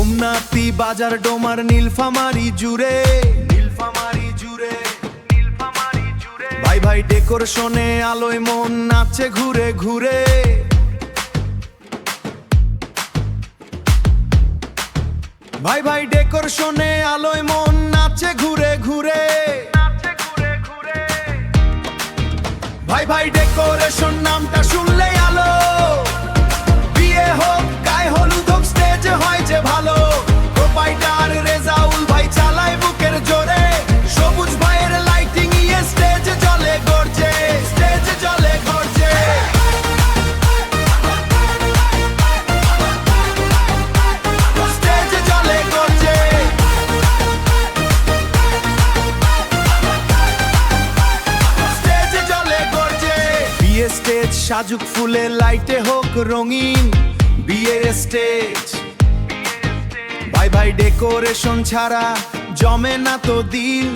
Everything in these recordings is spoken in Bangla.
গোমনাতি বাজার ডোমার নীলফামারী জুড়ে ভাই ভাই ডেকোরেশনে আলোয় মন নাচে ঘুরে ঘুরে। ভাই ভাই ডেকোরেশনে আলোয় মন নাচে ঘুরে ঘুরে। ভাই ভাই ডেকোরেশন নামটা শুনলেই আলো, বিয়ে হোক গায়ে হলুদ হোক স্টেজে হয় যে ভালো। প্রোপাইটার রেজাউল ভাই চালায় বুকের জোরে, সবুজ ভাইয়ের লাইটিং ইয়ে স্টেজে জ্বলে গর্জে, স্টেজে জ্বলে গর্জে। স্টেজে জ্বলে গর্জে। স্টেজে জ্বলে গর্জে। বিয়ে স্টেজ সাজুক ফুলে লাইটে হোক রঙিন, বিয়ের স্টেজ। ভাই ভাই ডেকোরেশন ছাড়া জমে না তো দিন,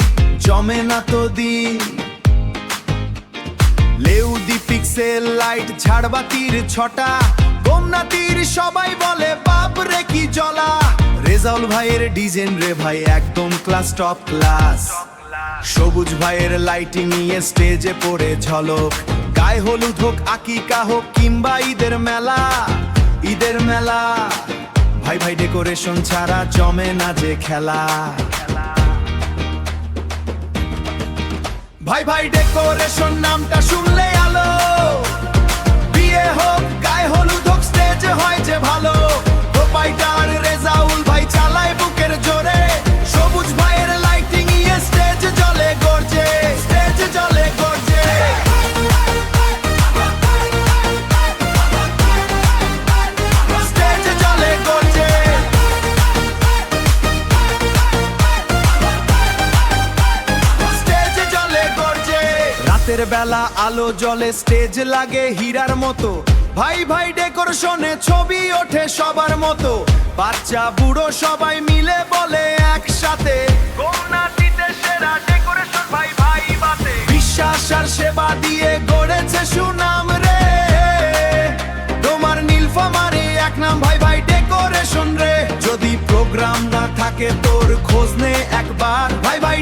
জমে না তো দিন। লেউদি পিক্সেল লাইট ঝাড়বাতির ছটা, গোমনাতির সবাই বলে বাপ রে কি জ্বলা। রেজাউল ভাইয়ের ডিজাইন রে ভাই একদম ক্লাস টপ ক্লাস। সবুজ ভাইয়ের লাইটিং নিয়ে স্টেজে পড়ে ঝলক, গায়ে হলুদ হোক আকিকা হোক কিংবা ঈদের মেলা, ঈদের মেলা। ভাই ভাই ডেকোরেশন ছাড়া জমে না যে খেলা। ভাই ভাই ডেকোরেশন নামটা শুনলে আলো, বিয়ে হোক গায়ে হলুদ হোক স্টেজে হয় যে ভালো। প্রোপাইটার রেজাউল ভাই চালায় বুকের জোরে, সবুজ ভাইয়ের লাইটিং ইয়ে স্টেজে জ্বলে গর্জে, স্টেজে জ্বলে গর্জে। স্টেজে জ্বলে গর্জে। স্টেজে জ্বলে গর্জে। রাতের বেলা আলো জ্বলে স্টেজ লাগে হীরার মতো, ভাই ভাই ডেকোরেশনে ছবি ওঠে সবার মতো। বাচ্চা বুড়ো সবাই মিলে বলে একসাথে, গোমনাতিতে সেরা ডেকোরেশন ভাই ভাই বাতে। বিশ্বাস আর সেবা দিয়ে গড়েছে সুনাম রে, তোমার নীলফামারী এক নাম ভাই ভাই ডেকোরেশন রে। যদি প্রোগ্রাম না থাকে তোর খোঁজ নে একবার, ভাই ভাই